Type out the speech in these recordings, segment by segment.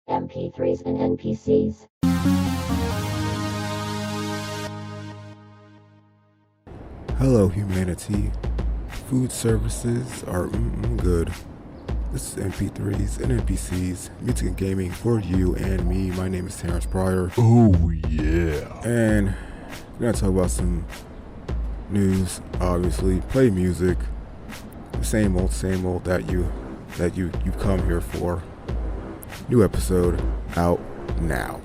MP3s and NPCs. Hello, humanity. Food services are good. This is MP3s and NPCs, music and gaming for you and me. My name is Terrence Pryor. Oh yeah. And we're gonna talk about some news, obviously. Play music. The same old that you've come here for. New episode out now.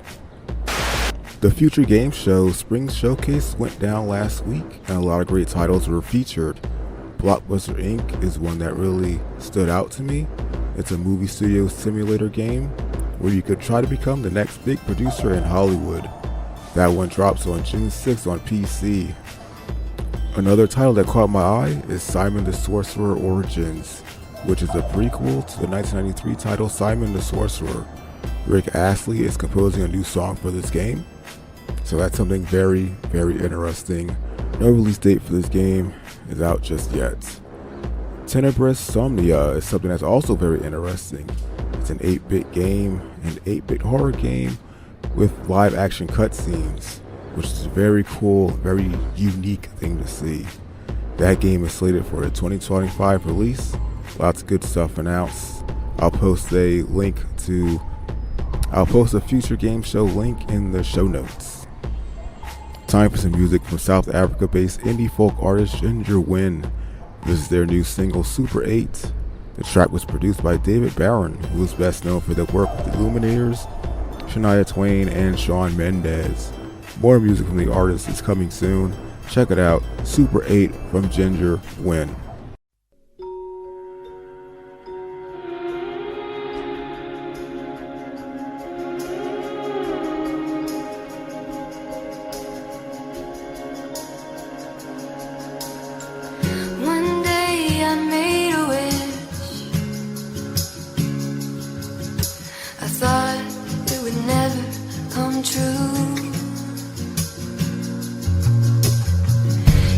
The Future Game Show Spring Showcase went down last week, and a lot of great titles were featured. Blockbuster Inc. is one that really stood out to me. It's a movie studio simulator game where you could try to become the next big producer in Hollywood. That one drops on June 6th on PC. Another title that caught my eye is Simon the Sorcerer Origins, which is a prequel to the 1993 title Simon the Sorcerer. Rick Astley is composing a new song for this game, so that's something very, very interesting. No release date for this game is out just yet. Tenebrous Somnia is something that's also very interesting. It's an 8-bit game, an 8-bit horror game with live action cutscenes, which is a very cool, very unique thing to see. That game is slated for a 2025 release. Lots of good stuff announced. I'll post a future game show link in the show notes. Time for some music from South Africa-based indie folk artist Ginger Wynn. This is their new single Super 8. The track was produced by David Barron, who is best known for the work with the Lumineers, Shania Twain, and Shawn Mendes. More music from the artist is coming soon. Check it out, Super 8 from Ginger Wynn. One day I made a wish. I thought it would never come true.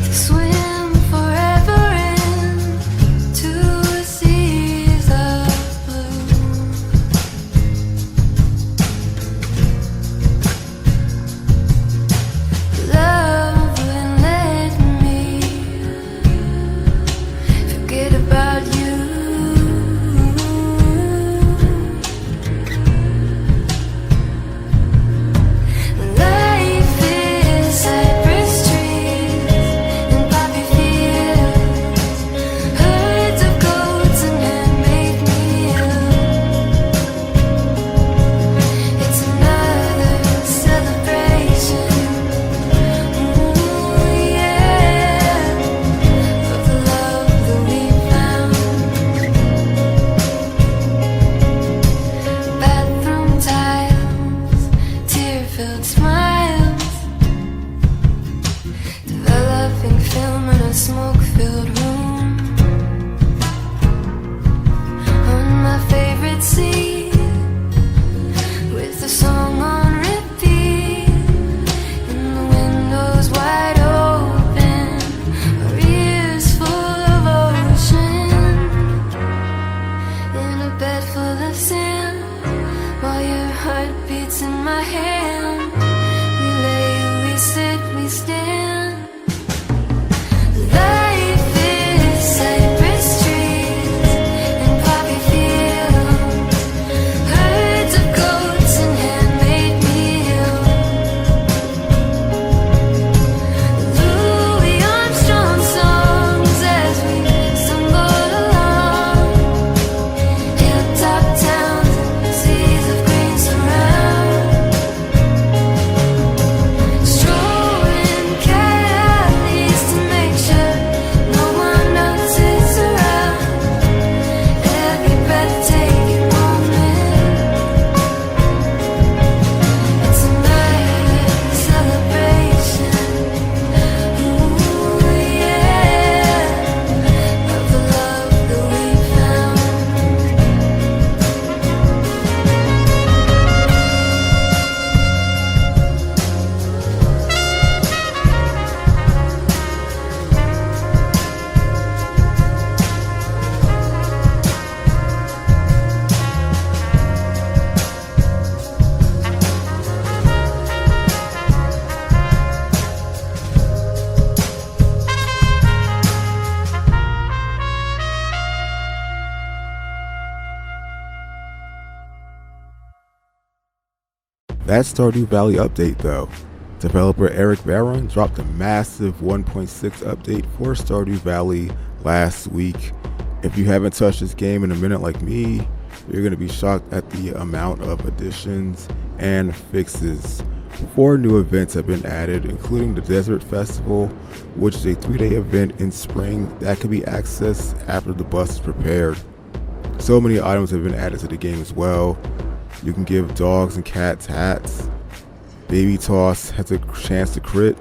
To swim forever into seas of blue. Love wouldn't let me forget about you. Life is cypress trees and poppy fields, herds of goats and handmade meals. It's another celebration, ooh yeah, of the love that we found. Bathroom tiles, tear-filled smiles, developing film in a smoke-filled room. On my favorite seat, with the song on repeat, and the windows wide open, our ears full of ocean. In a bed full of sand, while your heart beats in my hand, we lay, we sit, we stand. Life is cypress trees and poppy fields, herds of goats and handmade meals. Louis Armstrong songs as we stumble along. Hilltop towns and seas of green surround. Strolling That Stardew Valley update though. Developer Eric Barron dropped a massive 1.6 update for Stardew Valley last week. If you haven't touched this game in a minute like me, you're going to be shocked at the amount of additions and fixes. 4 new events have been added, including the Desert Festival, which is a 3-day event in spring that can be accessed after the bus is prepared. So many items have been added to the game as well. You can give dogs and cats hats. Baby Toss has a chance to crit.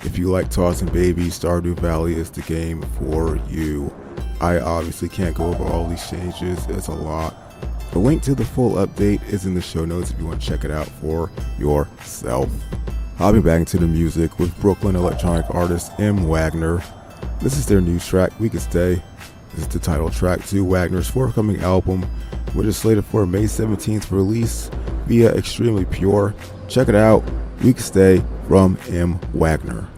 If you like tossing babies, Stardew Valley is the game for you. I obviously can't go over all these changes, it's a lot. The link to the full update is in the show notes if you want to check it out for yourself. I'll be back into the music with Brooklyn electronic artist M. Wagner. This is their new track, We Could Stay. This is the title track to Wagner's forthcoming album, which is slated for May 17th for release via Extremely Pure. Check it out, We Could Stay from M. Wagner.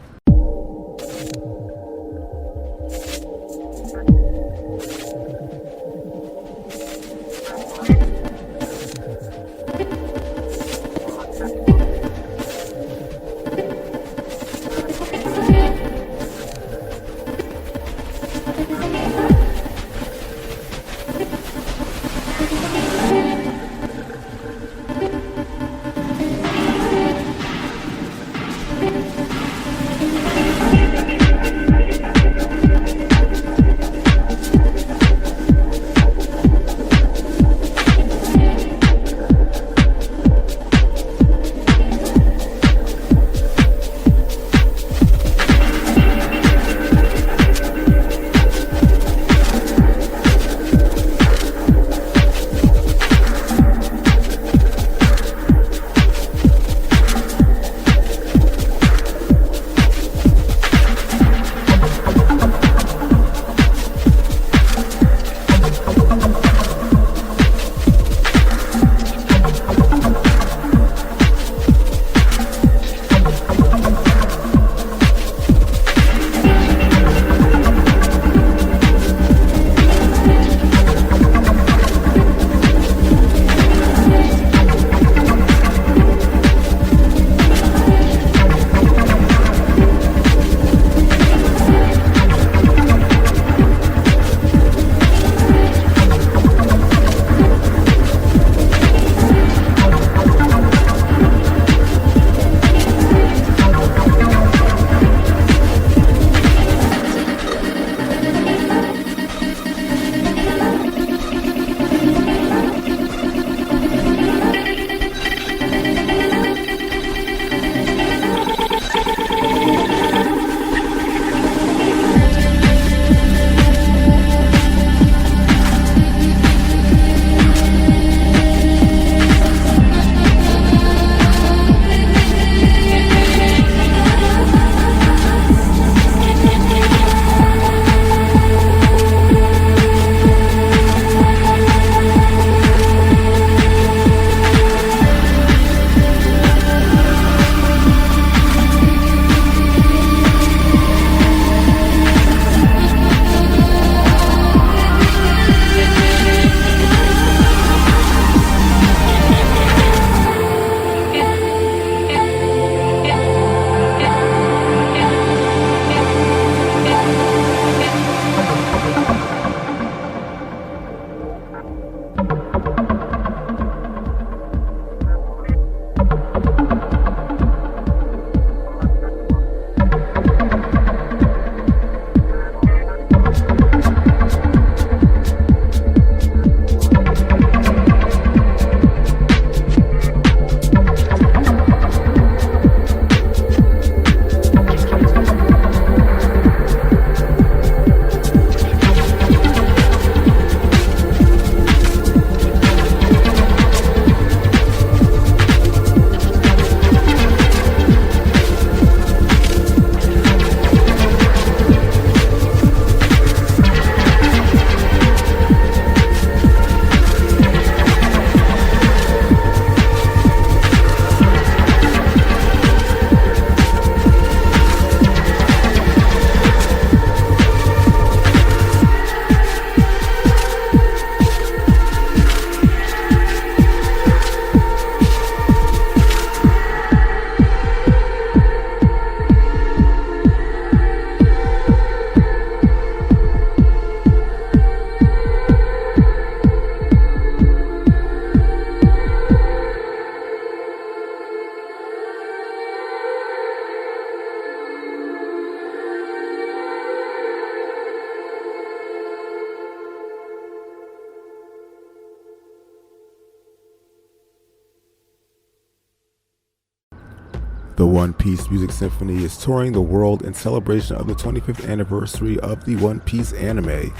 The One Piece Music Symphony is touring the world in celebration of the 25th anniversary of the One Piece anime.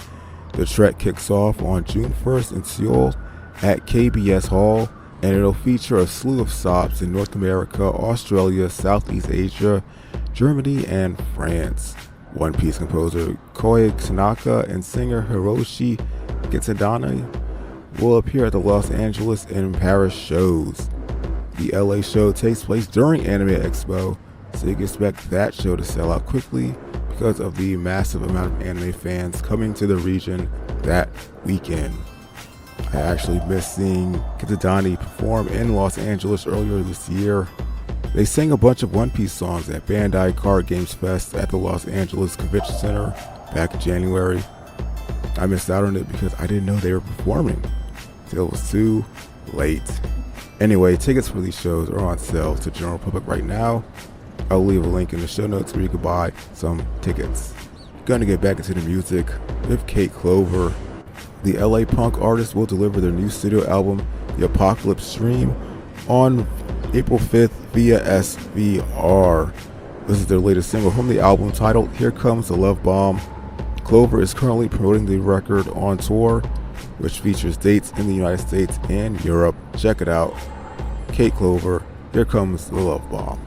The trek kicks off on June 1st in Seoul at KBS Hall, and it'll feature a slew of stops in North America, Australia, Southeast Asia, Germany, and France. One Piece composer Koei Tanaka and singer Hiroshi Kitadani will appear at the Los Angeles and Paris shows. The LA show takes place during Anime Expo, so you can expect that show to sell out quickly because of the massive amount of anime fans coming to the region that weekend. I actually missed seeing Kitadani perform in Los Angeles earlier this year. They sang a bunch of One Piece songs at Bandai Card Games Fest at the Los Angeles Convention Center back in January. I missed out on it because I didn't know they were performing till it was too late. Anyway, tickets for these shows are on sale to the general public right now. I'll leave a link in the show notes where you can buy some tickets. Gonna get back into the music with Kate Clover. The LA punk artist will deliver their new studio album, The Apocalypse Stream, on April 5th via SVR. This is their latest single from the album titled Here Comes the Love Bomb. Clover is currently promoting the record on tour, which features dates in the United States and Europe. Check it out. Kate Clover, Here Comes the Love Bomb.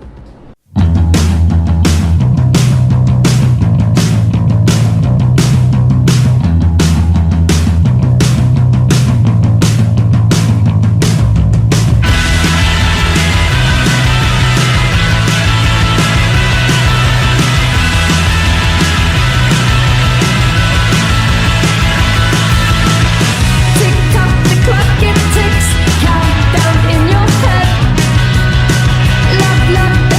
Love, love,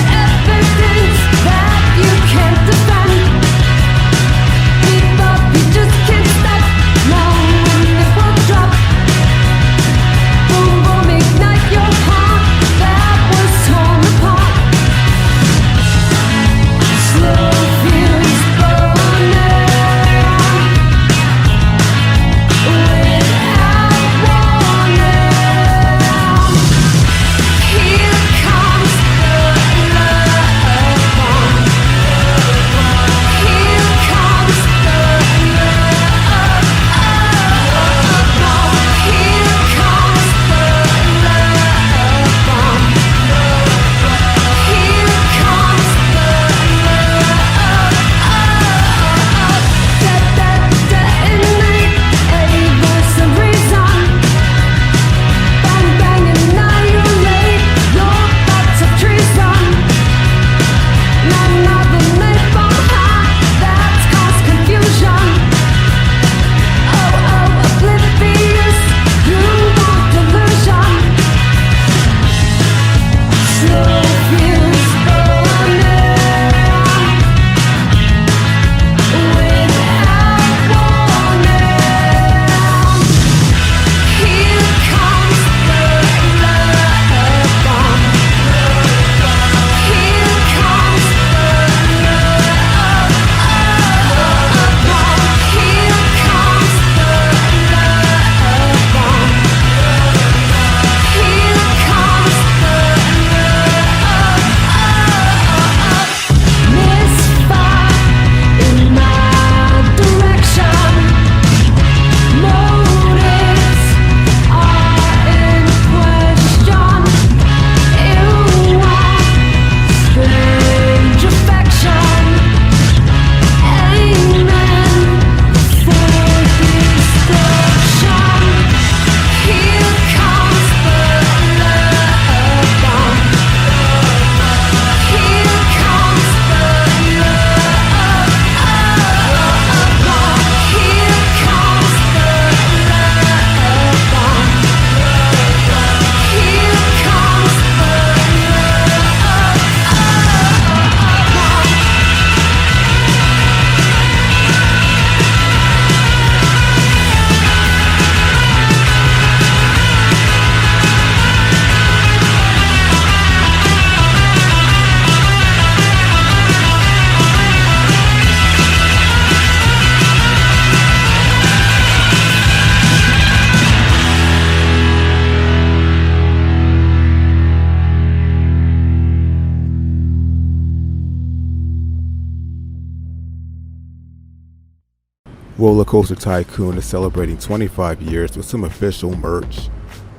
Roller Coaster Tycoon is celebrating 25 years with some official merch.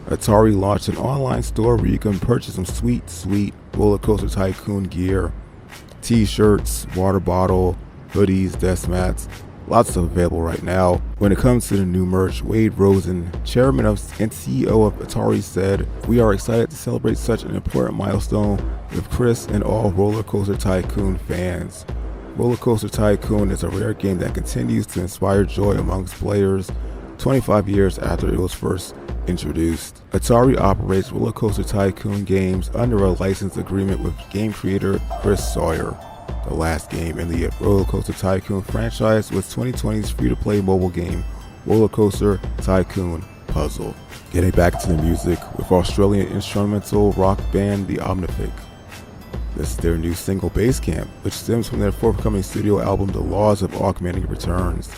Atari launched an online store where you can purchase some sweet Roller Coaster Tycoon gear. T-shirts, water bottle, hoodies, desk mats, lots of available right now. When it comes to the new merch, Wade Rosen, chairman and CEO of Atari, said, "We are excited to celebrate such an important milestone with Chris and all Roller Coaster Tycoon fans. Roller Coaster Tycoon is a rare game that continues to inspire joy amongst players 25 years after it was first introduced. Atari operates Roller Coaster Tycoon games under a license agreement with game creator Chris Sawyer. The last game in the Roller Coaster Tycoon franchise was 2020's free-to-play mobile game Roller Coaster Tycoon Puzzle." Getting back to the music with Australian instrumental rock band The Omnific. This is their new single Basecamp, which stems from their forthcoming studio album The Laws of Augmenting returns.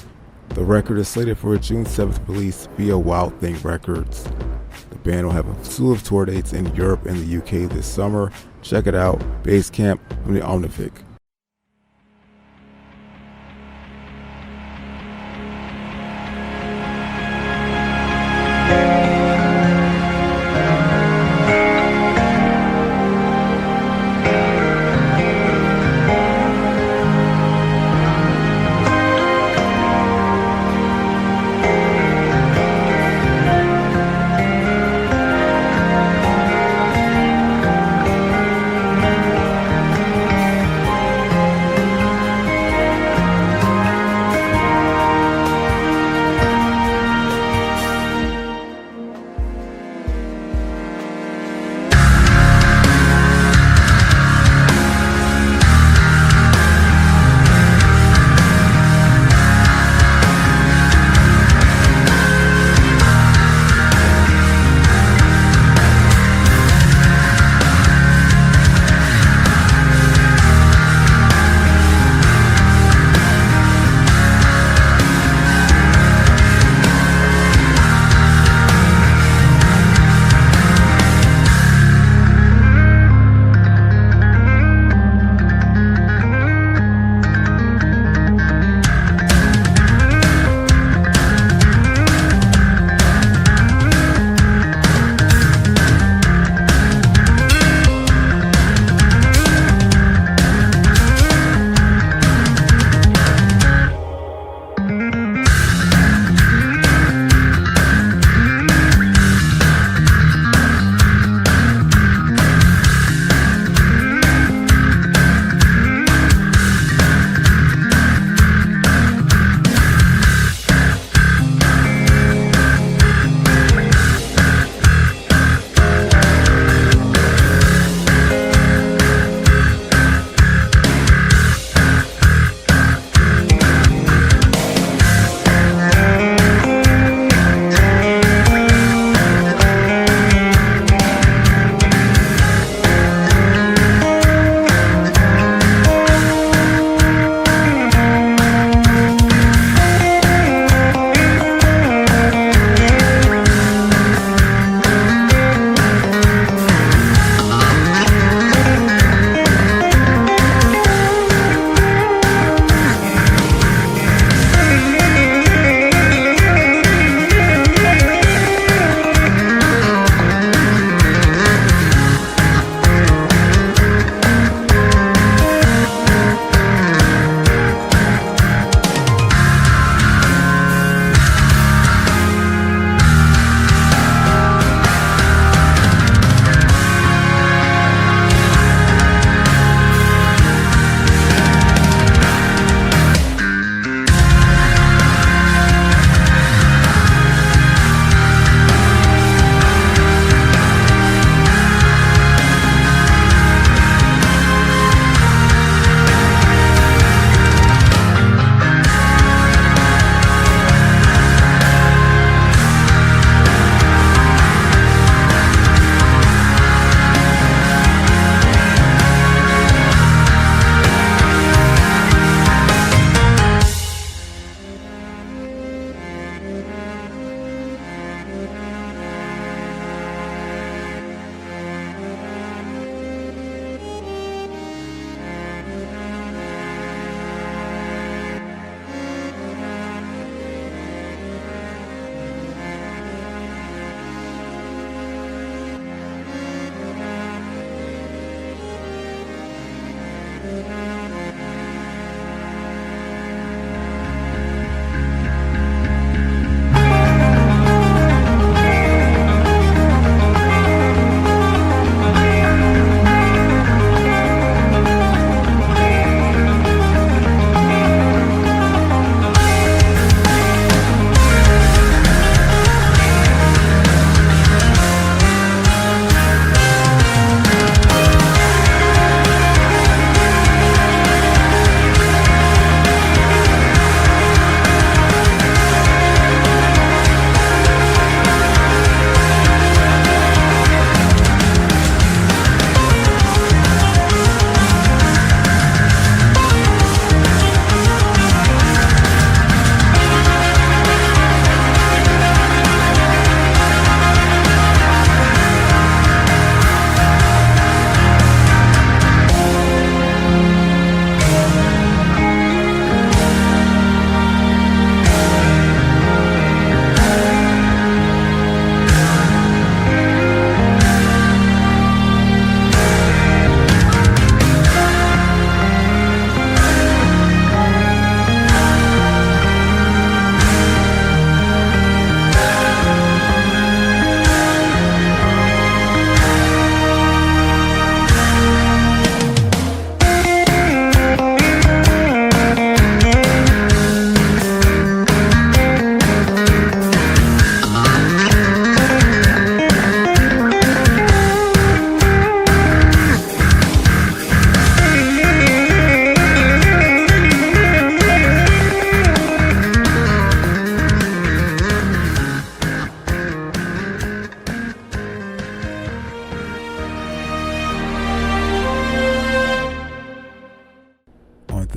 The record is slated for a June 7th release via Wild Thing Records. The band will have a slew of tour dates in Europe and the UK this summer. Check it out, Basecamp from The Omnific.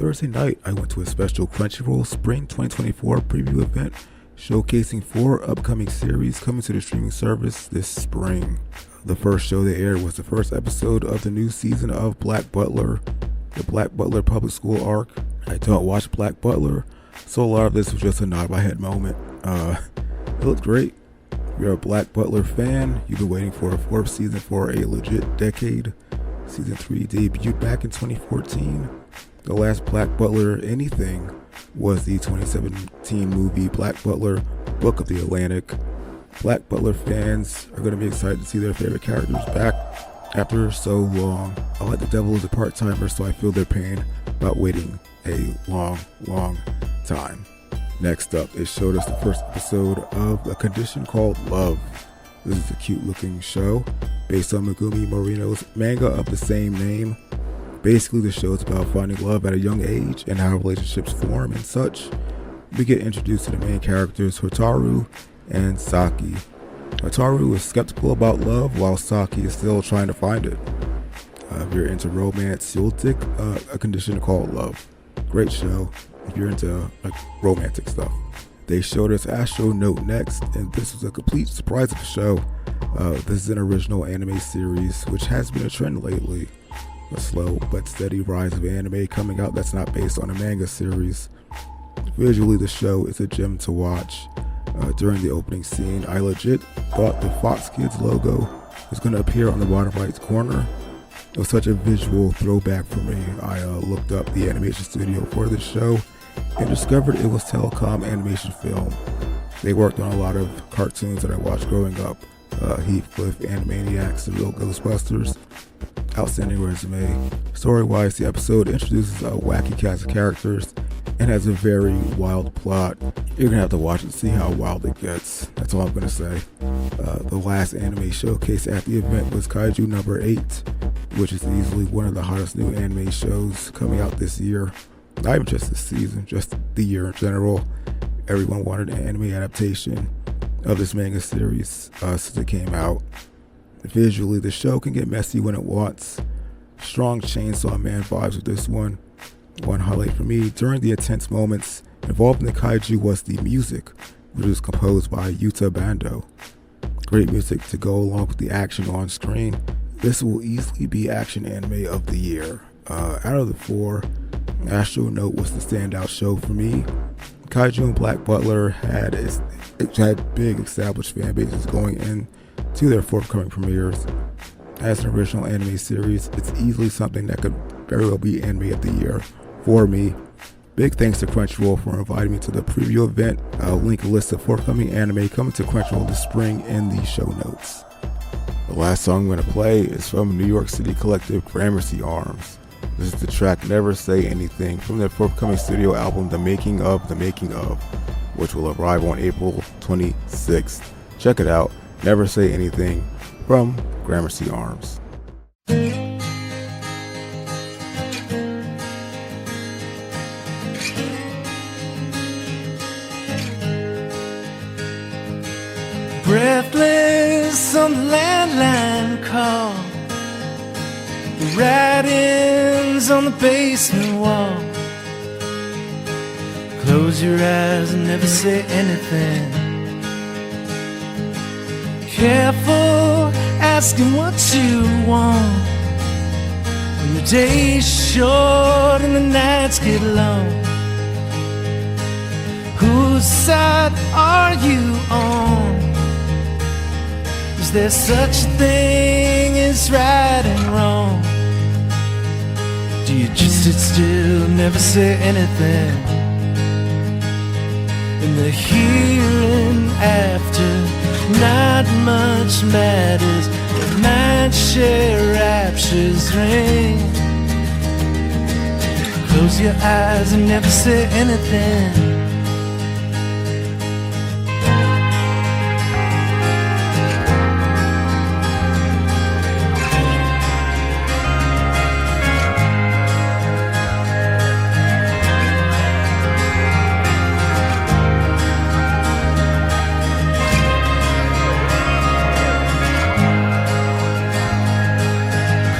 Thursday night, I went to a special Crunchyroll Spring 2024 preview event showcasing 4 upcoming series coming to the streaming service this spring. The first show they aired was the first episode of the new season of Black Butler, the Black Butler public school arc. I don't watch Black Butler, so a lot of this was just a nod my head moment. It looked great. If you're a Black Butler fan, you've been waiting for a 4th season for a legit decade. Season 3 debuted back in 2014. The last Black Butler anything was the 2017 movie Black Butler, Book of the Atlantic. Black Butler fans are going to be excited to see their favorite characters back after so long. I like the devil is a part-timer, so I feel their pain about waiting a long time. Next up, it showed us the first episode of A Condition Called Love. This is a cute looking show based on Megumi Morino's manga of the same name. Basically, the show is about finding love at a young age and how relationships form and such. We get introduced to the main characters Hotaru and Saki. Hotaru is skeptical about love while Saki is still trying to find it. If you're into romance, you'll dig A Condition Called Love. Great show if you're into romantic stuff. They showed us Astro Note next, and this was a complete surprise of the show. This is an original anime series, which has been a trend lately. A slow but steady rise of anime coming out that's not based on a manga series. Visually, the show is a gem to watch. During the opening scene, I legit thought the Fox Kids logo was going to appear on the bottom right corner. It was such a visual throwback for me. I looked up the animation studio for this show and discovered it was Telecom Animation Film. They worked on a lot of cartoons that I watched growing up. Heathcliff, Animaniacs, The Real Ghostbusters. Outstanding resume. Story-wise, the episode introduces a wacky cast of characters and has a very wild plot. You're gonna have to watch it to see how wild it gets. That's all I'm gonna say. The last anime showcase at the event was Kaiju number 8, which is easily one of the hottest new anime shows coming out this year. Not even just this season, just the year in general. Everyone wanted an anime adaptation of this manga series since it came out. Visually, the show can get messy when it wants. Strong Chainsaw Man vibes with this one. One highlight for me during the intense moments involved in the kaiju was the music, which was composed by Yuta Bando. Great music to go along with the action on screen. This will easily be action anime of the year. Out of the 4, Astro Note was the standout show for me. Kaiju and Black Butler had big established fan bases going in to their forthcoming premieres. As an original anime series, it's easily something that could very well be anime of the year for me. Big thanks to Crunchyroll for inviting me to the preview event. I'll link a list of forthcoming anime coming to Crunchyroll this spring in the show notes. The last song I'm going to play is from New York City collective Gramercy Arms. This is the track Never Say Anything from their forthcoming studio album The Making of, which will arrive on April 26th. Check it out. Never Say Anything from Gramercy Arms. Breathless on the landline call, the writings on the basement wall. Close your eyes and never say anything. Careful asking what you want when the day's short and the nights get long. Whose side are you on? Is there such a thing as right and wrong? Do you just sit still, never say anything? In the here and after, not much matters, but mind share raptures ring. Close your eyes and never say anything.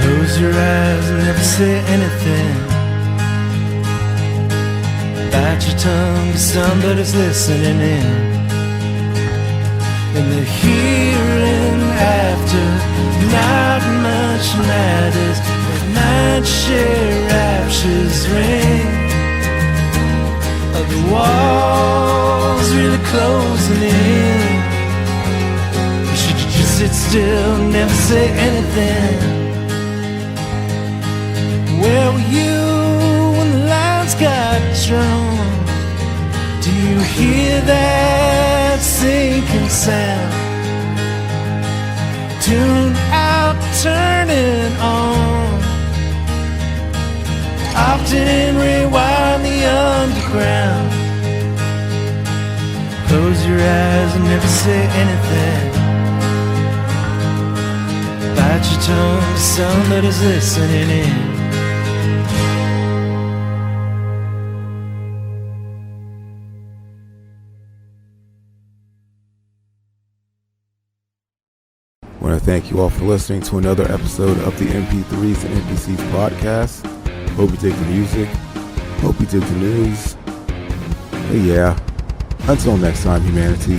Close your eyes and never say anything. Bite your tongue, 'cause somebody's listening in. In the here and after, not much matters. At night share raptures ring. Of the walls really closing in. Should you just sit still, never say anything? Where were you when the lines got drawn? Do you hear that sinking sound? Tune out, turn it on. Often rewind the underground. Close your eyes and never say anything. Bite your tongue, somebody's listening in. I want to thank you all for listening to another episode of the MP3s and NPCs podcast. Hope you dig the music. Hope you dig the news. But yeah, until next time, humanity.